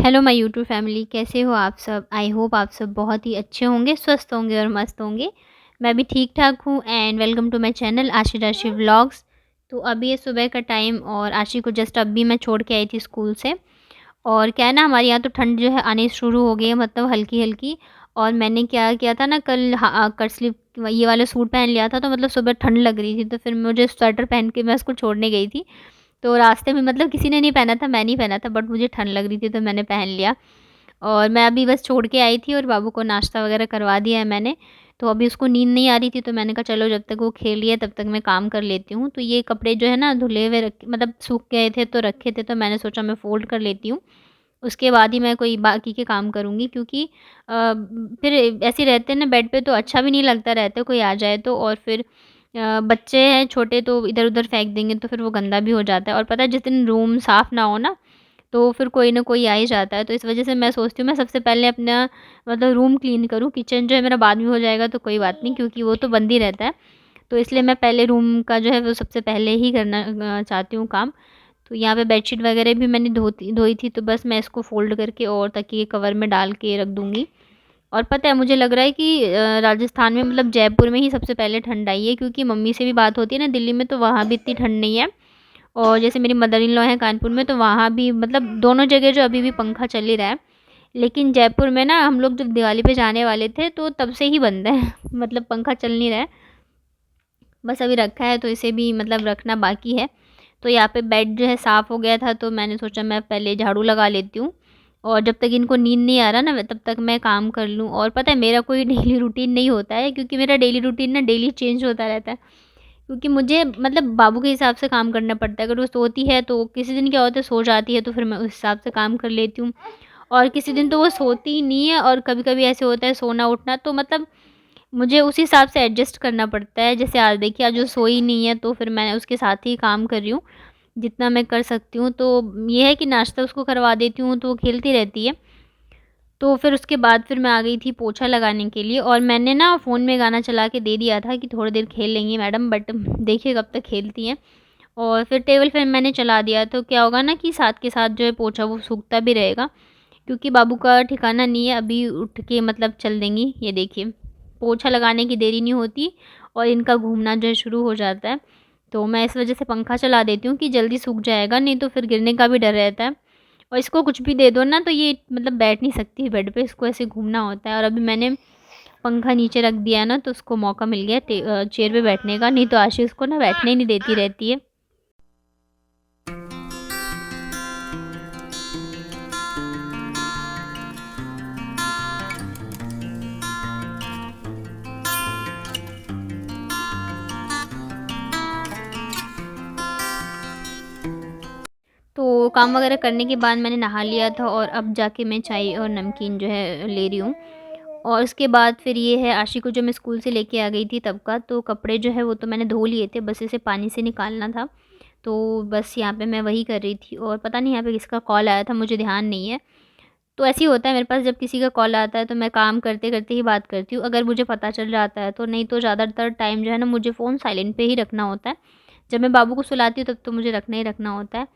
Hello my YouTube family, कैसे हो आप सब। आई होप आप सब बहुत ही अच्छे होंगे, स्वस्थ होंगे और मस्त होंगे। मैं भी ठीक ठाक हूँ and welcome to my channel Aashi Rashi vlogs. तो अभी ये सुबह का टाइम और आशी को जस्ट अभी मैं छोड़ के आई थी स्कूल से। और क्या है ना, हमारे यहाँ तो ठंड जो है आनी शुरू हो गई है, मतलब हल्की हल्की। और मैंने क्या किया था ना, कल कट स्लीव ये वाला सूट पहन लिया था, तो मतलब सुबह ठंड लग रही थी, तो फिर मुझे स्वेटर पहन के मैं उसको छोड़ने गई थी। तो रास्ते में मतलब किसी ने नहीं पहना था, मैं नहीं पहना था, बट मुझे ठंड लग रही थी तो मैंने पहन लिया। और मैं अभी बस छोड़ के आई थी और बाबू को नाश्ता वगैरह करवा दिया है मैंने। तो अभी उसको नींद नहीं आ रही थी, तो मैंने कहा चलो जब तक वो खेल रही है तब तक मैं काम कर लेती हूँ। तो ये कपड़े जो है ना धुले हुए मतलब सूख गए थे तो रखे थे, तो मैंने सोचा मैं फ़ोल्ड कर लेती हूँ। उसके बाद ही मैं कोई बाकी के काम करूँगी, क्योंकि फिर ऐसे रहते हैं ना बेड पे तो अच्छा भी नहीं लगता रहता, कोई आ जाए तो। और फिर बच्चे हैं छोटे तो इधर-उधर फेंक देंगे तो फिर वो गंदा भी हो जाता है। और पता है जिस दिन रूम साफ़ ना हो ना, तो फिर कोई ना कोई आ ही जाता है। तो इस वज़ह से मैं सोचती हूँ मैं सबसे पहले अपना मतलब रूम क्लीन करूँ। किचन जो है मेरा बाद में हो जाएगा तो कोई बात नहीं, क्योंकि वो तो बंद ही रहता है। तो इसलिए मैं पहले रूम का जो है वो सबसे पहले ही करना चाहती हूँ काम। तो यहाँ पे बेडशीट वगैरह भी मैंने धोई थी, तो बस मैं इसको फ़ोल्ड करके और तकिए कवर में डाल के रख दूँगी। और पता है मुझे लग रहा है कि राजस्थान में मतलब जयपुर में ही सबसे पहले ठंड आई है, क्योंकि मम्मी से भी बात होती है ना दिल्ली में, तो वहाँ भी इतनी ठंड नहीं है। और जैसे मेरी मदर इन लॉ है कानपुर में, तो वहाँ भी मतलब दोनों जगह जो अभी भी पंखा चल ही रहा है। लेकिन जयपुर में ना हम लोग जब दिवाली पे जाने वाले थे तो तब से ही बंद है मतलब पंखा चल नहीं रहा है। बस अभी रखा है तो इसे भी मतलब रखना बाकी है। तो यहाँ पे बेड जो है साफ़ हो गया था, तो मैंने सोचा मैं पहले झाड़ू लगा लेती हूँ। और जब तक इनको नींद नहीं आ रहा ना तब तक मैं काम कर लूँ। और पता है मेरा कोई डेली रूटीन नहीं होता है, क्योंकि मेरा डेली रूटीन ना डेली चेंज होता रहता है। क्योंकि मुझे मतलब बाबू के हिसाब से काम करना पड़ता है। अगर वो सोती है तो किसी दिन क्या होता है सो जाती है, तो फिर मैं उस हिसाब से काम कर लेती हूँ। और किसी दिन तो वो सोती ही नहीं है, और कभी-कभी ऐसे होता है सोना उठना, तो मतलब मुझे उसी हिसाब से एडजस्ट करना पड़ता है। जैसे आज देखिए, आज वो सोई नहीं है तो फिर मैं उसके साथ ही काम कर रही हूँ, जितना मैं कर सकती हूँ। तो ये है कि नाश्ता उसको करवा देती हूँ तो वो खेलती रहती है। तो फिर उसके बाद फिर मैं आ गई थी पोछा लगाने के लिए, और मैंने ना फ़ोन में गाना चला के दे दिया था कि थोड़ी देर खेल लेंगी मैडम, बट देखिए कब तक खेलती हैं। और फिर टेबल फैन मैंने चला दिया, तो क्या होगा ना कि साथ के साथ जो है पोछा वो सूखता भी रहेगा। क्योंकि बाबू का ठिकाना नहीं है, अभी उठ के मतलब चल देंगी। ये देखिए, पोछा लगाने की देरी नहीं होती और इनका घूमना जो है शुरू हो जाता है। तो मैं इस वज़ह से पंखा चला देती हूँ कि जल्दी सूख जाएगा, नहीं तो फिर गिरने का भी डर रहता है। और इसको कुछ भी दे दो ना तो ये मतलब बैठ नहीं सकती बेड पे, इसको ऐसे घूमना होता है। और अभी मैंने पंखा नीचे रख दिया है ना, तो उसको मौका मिल गया चेयर पे बैठने का, नहीं तो आशी उसको ना बैठने ही नहीं देती रहती है। तो काम वगैरह करने के बाद मैंने नहा लिया था, और अब जाके मैं चाय और नमकीन जो है ले रही हूँ। और उसके बाद फिर ये है आशी को जो मैं स्कूल से लेके आ गई थी तब का, तो कपड़े जो है वो तो मैंने धो लिए थे, बस इसे पानी से निकालना था। तो बस यहाँ पे मैं वही कर रही थी, और पता नहीं यहाँ पे किसका कॉल आया था, मुझे ध्यान नहीं है। तो ऐसे ही होता है मेरे पास, जब किसी का कॉल आता है तो मैं काम करते-करते ही बात करती हूँ, अगर मुझे पता चल जाता है तो। नहीं तो ज़्यादातर टाइम जो है ना मुझे फ़ोन साइलेंट पे ही रखना होता है। जब मैं बाबू को सुलाती हूँ तब तो मुझे रखना ही रखना होता है।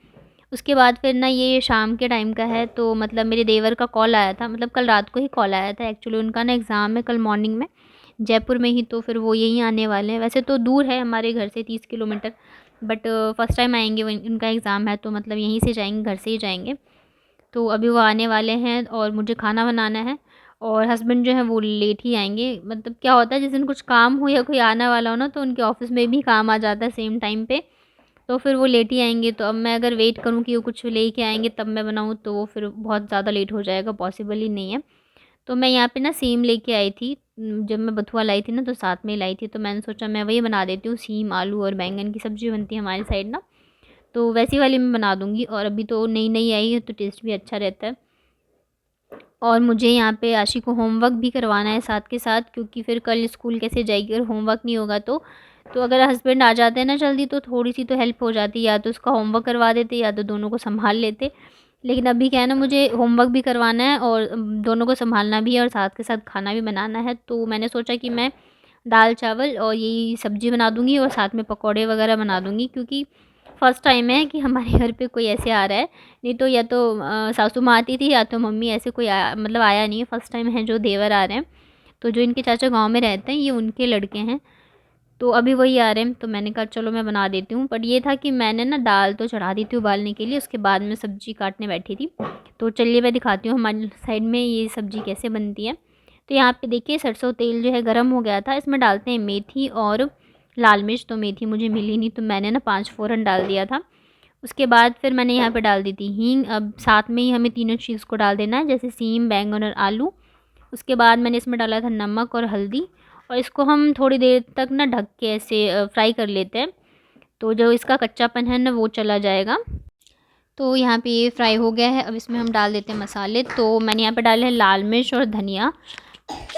उसके बाद फिर ना ये शाम के टाइम का है, तो मतलब मेरे देवर का कॉल आया था, मतलब कल रात को ही कॉल आया था। एक्चुअली उनका ना एग्ज़ाम है कल मॉर्निंग में, जयपुर में ही, तो फिर वो यहीं आने वाले हैं। वैसे तो दूर है हमारे घर से 30 किलोमीटर, बट फर्स्ट टाइम आएँगे, वो उनका एग्ज़ाम है तो मतलब यहीं से जाएँगे, घर से ही जाएँगे। तो अभी वो आने वाले हैं और मुझे खाना बनाना है। और हस्बैंड जो है वो लेट ही आएँगे। मतलब क्या होता है जिस दिन कुछ काम हो या कोई आने वाला हो ना, तो उनके ऑफ़िस में भी काम आ जाता है सेम टाइम पे, तो फिर वो लेट ही आएँगे। तो अब मैं अगर वेट करूँ कि वो कुछ लेके आएँगे तब मैं बनाऊँ, तो वो फिर बहुत ज़्यादा लेट हो जाएगा, पॉसिबल ही नहीं है। तो मैं यहाँ पे ना सेम लेके आई थी, जब मैं बथुआ लाई थी ना तो साथ में ही लाई थी, तो मैंने सोचा मैं वही बना देती हूँ। सेम आलू और बैंगन की सब्ज़ी बनती है हमारी साइड ना, तो वैसी वाली मैं बना दूँगी। और अभी तो नई-नई आई है तो टेस्ट भी अच्छा रहता है। और मुझे यहाँ पे आशी को होमवर्क भी करवाना है साथ के साथ, क्योंकि फिर कल स्कूल कैसे जाएगी अगर होमवर्क नहीं होगा तो। तो अगर हस्बैंड आ जाते हैं ना जल्दी तो थोड़ी-सी तो हेल्प हो जाती, या तो उसका होमवर्क करवा देते या तो दोनों को सँभाल लेते। लेकिन अभी क्या है ना, मुझे होमवर्क भी करवाना है और दोनों को सँभालना भी है और साथ के साथ खाना भी बनाना है। तो मैंने सोचा कि मैं दाल-चावल और यही सब्ज़ी बना दूँगी और साथ में पकौड़े वगैरह बना दूँगी, क्योंकि फर्स्ट टाइम है कि हमारे घर पे कोई ऐसे आ रहा है, नहीं तो या तो सासू माँ आती थी या तो मम्मी, ऐसे कोई आया मतलब आया नहीं है, फर्स्ट टाइम है जो देवर आ रहे हैं। तो जो इनके चाचा गाँव में रहते हैं ये उनके लड़के हैं, तो अभी वही आ रहे हैं, तो मैंने कहा चलो मैं बना देती हूँ। बट ये था कि मैंने ना दाल तो चढ़ा दी थी उबालने के लिए, उसके बाद में सब्ज़ी काटने बैठी थी। तो चलिए मैं दिखाती हूँ हमारी साइड में ये सब्ज़ी कैसे बनती है। तो यहाँ पे देखिए सरसों तेल जो है गरम हो गया था, इसमें डालते हैं मेथी और लाल मिर्च। तो मेथी मुझे मिली नहीं तो मैंने ना 5 फ़ोरन डाल दिया था। उसके बाद फिर मैंने यहाँ पे डाल दी थी हींग। अब साथ में ही हमें तीनों चीज़ को डाल देना है, जैसे सीम, बैंगन और आलू। उसके बाद मैंने इसमें डाला था नमक और हल्दी, और इसको हम थोड़ी देर तक ना ढक के ऐसे फ्राई कर लेते हैं, तो जो इसका कच्चापन है ना वो चला जाएगा। तो यहाँ पे ये फ्राई हो गया है, अब इसमें हम डाल देते हैं मसाले। तो मैंने यहाँ पे डाले हैं लाल मिर्च और धनिया,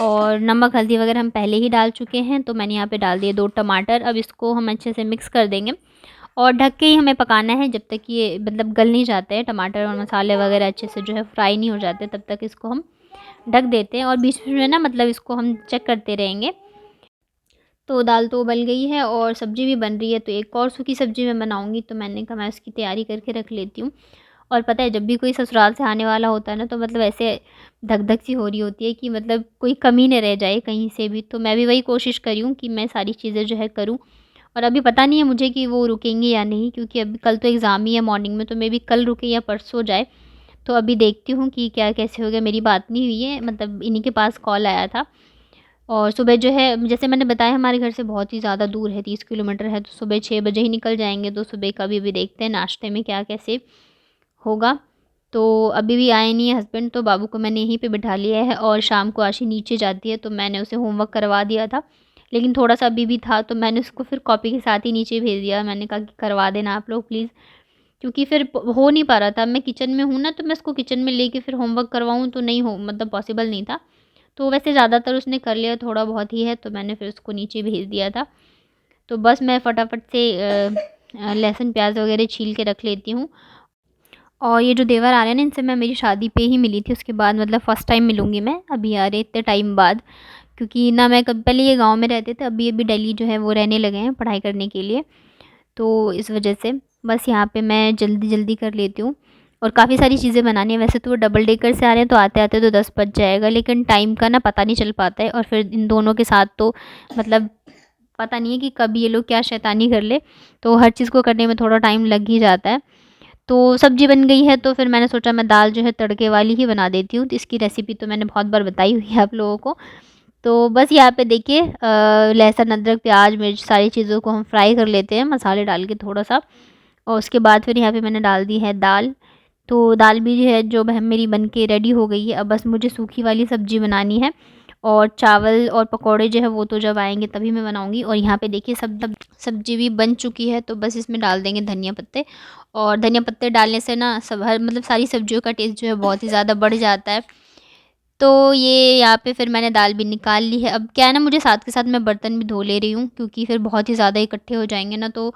और नमक हल्दी वगैरह हम पहले ही डाल चुके हैं। तो मैंने यहाँ पे डाल दिए 2 टमाटर। अब इसको हम अच्छे से मिक्स कर देंगे और ढक के ही हमें पकाना है, जब तक ये मतलब गल नहीं जाते हैं टमाटर और मसाले वगैरह अच्छे से जो है फ्राई नहीं हो जाते, तब तक इसको हम ढक देते हैं। और बीच बीच में ना मतलब इसको हम चेक करते रहेंगे। तो दाल तो उबल गई है और सब्ज़ी भी बन रही है, तो एक और सूखी सब्ज़ी मैं बनाऊँगी, तो मैंने कहा मैं उसकी तैयारी करके रख लेती हूँ। और पता है जब भी कोई ससुराल से आने वाला होता है ना, तो मतलब ऐसे धक-धक सी हो रही होती है कि मतलब कोई कमी ना रह जाए कहीं से भी। तो मैं भी वही कोशिश कर रही हूँ कि मैं सारी चीज़ें जो है करूँ। और अभी पता नहीं है मुझे कि वो रुकेंगे या नहीं, क्योंकि अभी कल तो एग्ज़ाम ही है मॉर्निंग में, तो मे बी कल रुके या परसों जाए। तो अभी देखती हूँ कि क्या कैसे हो गया, मेरी बात नहीं हुई है, मतलब इन्हीं के पास कॉल आया था। और सुबह जो है जैसे मैंने बताया हमारे घर से बहुत ही ज़्यादा दूर है, 30 किलोमीटर है, तो सुबह 6 बजे ही निकल जाएँगे। तो सुबह का भी देखते हैं नाश्ते में क्या कैसे होगा। तो अभी भी आए नहीं है हस्बैंड, तो बाबू को मैंने यहीं पे बिठा लिया है, और शाम को आशी नीचे जाती है तो मैंने उसे होमवर्क करवा दिया था। लेकिन थोड़ा-सा अभी भी था, तो मैंने उसको फिर कॉपी के साथ ही नीचे भेज दिया। मैंने कहा कि करवा देना आप लोग प्लीज़, क्योंकि फिर प हो नहीं पा रहा था। मैं किचन में हूँ ना, तो मैं उसको किचन में लेके फिर होमवर्क करवाऊँ तो नहीं हो मतलब पॉसिबल नहीं था। तो वैसे ज़्यादातर उसने कर लिया, थोड़ा बहुत ही है, तो मैंने फिर उसको नीचे भेज दिया था। तो बस मैं फटाफट से लहसुन प्याज़ वगैरह छील के रख लेती हूँ। और ये जो देवर आ रहे हैं ना, इनसे मैं मेरी शादी पे ही मिली थी, उसके बाद मतलब फ़र्स्ट टाइम मिलूँगी मैं, अभी आ रहे इतने टाइम बाद। क्योंकि ना मैं कभी पहले ये गाँव में रहते थे, अभी-अभी दिल्ली जो है वो रहने लगे हैं पढ़ाई करने के लिए। तो इस वजह से बस यहाँ पे मैं जल्दी-जल्दी कर लेती हूँ, और काफ़ी सारी चीज़ें बनानी है। वैसे तो वो डबल डेकर से आ रहे हैं, तो आते-आते तो 10 बज जाएगा, लेकिन टाइम का ना पता नहीं चल पाता है। और फिर इन दोनों के साथ तो मतलब पता नहीं है कि कब ये लोग क्या शैतानी कर ले, तो हर चीज़ को करने में थोड़ा टाइम लग ही जाता है। तो सब्ज़ी बन गई है, तो फिर मैंने सोचा मैं दाल जो है तड़के वाली ही बना देती हूँ। तो इसकी रेसिपी तो मैंने बहुत बार बताई हुई है आप लोगों को। तो बस यहाँ पे देखिए लहसुन, अदरक, प्याज़, मिर्च सारी चीज़ों को हम फ्राई कर लेते हैं मसाले डाल के थोड़ा-सा, और उसके बाद फिर यहाँ पे मैंने डाल दी है दाल। तो दाल भी जो है जो मेरी बन के रेडी हो गई है, अब बस मुझे सूखी वाली सब्ज़ी बनानी है, और चावल और पकौड़े जो है वो तो जब आएँगे तभी मैं बनाऊँगी। और यहाँ पे देखिए सब्ज़ी भी बन चुकी है, तो बस इसमें डाल देंगे धनिया पत्ते। और धनिया पत्ते डालने से ना सब हर मतलब सारी सब्ज़ियों का टेस्ट जो है बहुत ही ज़्यादा बढ़ जाता है। तो ये यहाँ पे फिर मैंने दाल भी निकाल ली है। अब क्या है ना, मुझे साथ के साथ मैं बर्तन भी धो ले रही हूँ, क्योंकि फिर बहुत ही ज़्यादा इकट्ठे हो जाएँगे ना, तो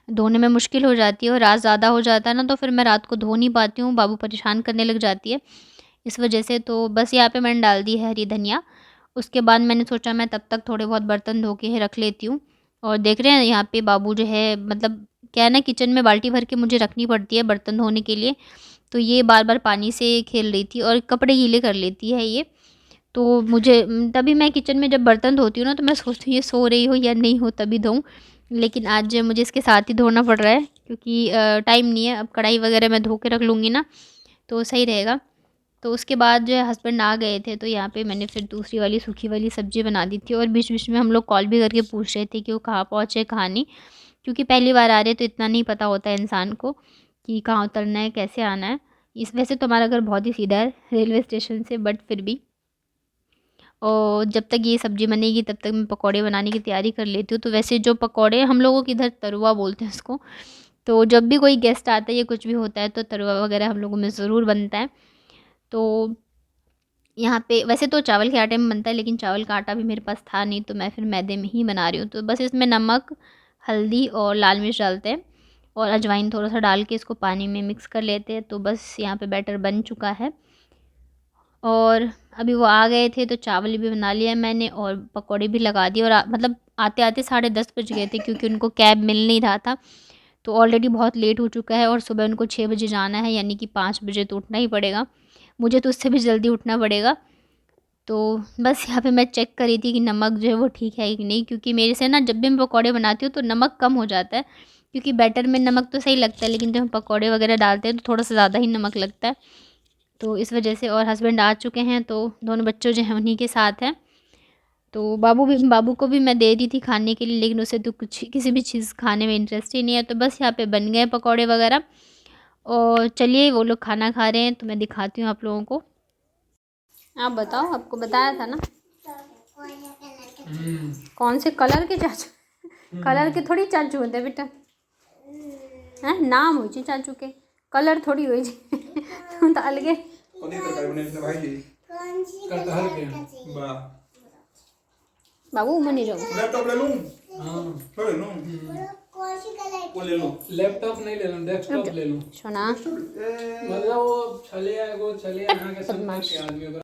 धोने में मुश्किल हो जाती है, और रात ज़्यादा हो जाता है ना, तो फिर मैं रात को धो नहीं पाती हूँ, बाबू परेशान करने लग जाती है इस वजह से। तो बस यहाँ पे मैंने डाल दी है हरी धनिया। उसके बाद मैंने सोचा मैं तब तक थोड़े बहुत बर्तन धो के रख लेती हूँ। और देख रहे हैं यहाँ पे बाबू जो है मतलब क्या है ना, किचन में बाल्टी भर के मुझे रखनी पड़ती है बर्तन धोने के लिए। तो ये बार-बार पानी से खेल रही थी और कपड़े गीले कर लेती है ये। तो मुझे तभी मैं किचन में जब बर्तन धोती हूँ ना, तो मैं सोचती हूँ ये सो रही हो या नहीं हो तभी धोऊँ। लेकिन आज मुझे इसके साथ ही धोना पड़ रहा है, क्योंकि टाइम नहीं है। अब कढ़ाई वगैरह मैं धो के रख लूँगी ना, तो सही रहेगा। तो उसके बाद जो है हस्बैंड आ गए थे, तो यहाँ पे मैंने फिर दूसरी वाली सूखी वाली सब्ज़ी बना दी थी, और बीच-बीच में हम लोग कॉल भी करके पूछ रहे थे कि वो कहाँ पहुँचे, कहाँ नहीं। क्योंकि पहली बार आ रहे हैं, तो इतना नहीं पता होता है इंसान को कि कहाँ उतरना है, कैसे आना है। इस वैसे तो हमारा घर बहुत ही सीधा है रेलवे स्टेशन से, बट फिर भी। और जब तक ये सब्ज़ी बनेगी तब तक मैं पकौड़े बनाने की तैयारी कर लेती हूँ। तो वैसे जो पकौड़े हम लोगों के इधर तरुआ बोलते हैं उसको। तो जब भी कोई गेस्ट आता है या कुछ भी होता है, तो तरुआ वगैरह हम लोगों में ज़रूर बनता है। तो यहाँ पे वैसे तो चावल के आटे में बनता है, लेकिन चावल का आटा भी मेरे पास था नहीं, तो मैं फिर मैदे में ही बना रही हूँ। तो बस इसमें नमक, हल्दी और लाल मिर्च डालते हैं, और अजवाइन थोड़ा-सा डाल के इसको पानी में मिक्स कर लेते हैं। तो बस यहाँ पे बैटर बन चुका है। और अभी वो आ गए थे, तो चावल भी बना लिया मैंने और पकौड़े भी लगा दिए, और मतलब आते-आते 10:30 बज गए थे, क्योंकि उनको कैब मिल नहीं रहा था। तो ऑलरेडी बहुत लेट हो चुका है और सुबह उनको 6 बजे जाना है, यानी कि 5 बजे तो उठना ही पड़ेगा। मुझे तो उससे भी जल्दी उठना पड़ेगा। तो बस यहाँ पे मैं चेक कर रही थी कि नमक जो है वो ठीक है कि नहीं, क्योंकि मेरे से ना जब भी मैं पकौड़े बनाती हूँ तो नमक कम हो जाता है, क्योंकि बैटर में नमक तो सही लगता है, लेकिन जब हम पकौड़े वगैरह डालते हैं तो थोड़ा सा ज़्यादा ही नमक लगता है। तो इस वजह से, और हस्बैंड आ चुके हैं तो दोनों बच्चों जो हैं उन्हीं के साथ हैं। तो बाबू को भी मैं दे दी थी खाने के लिए, लेकिन उसे तो कुछ किसी भी चीज़ खाने में इंटरेस्ट ही नहीं है। तो बस यहाँ पे बन गए पकौड़े वगैरह, और चलिए वो लोग खाना खा रहे हैं तो मैं दिखाती हूँ आप लोगों को। आप बताओ, आपको बताया था ना कौन से कलर के चाचू, कलर के थोड़ी चाचू होते बेटा, हैं नाम हो चाचू के, कलर थोड़ी हो तुम तो अलगे। बाबू मनी जाओ, लैपटॉप ले लूं? हाँ ले लूं। कौन सी कलर वो ले लूं? लैपटॉप नहीं ले लूं, डेस्कटॉप ले लूं। सोना मतलब वो चले आए, वो चले यहाँ के सब के आदमी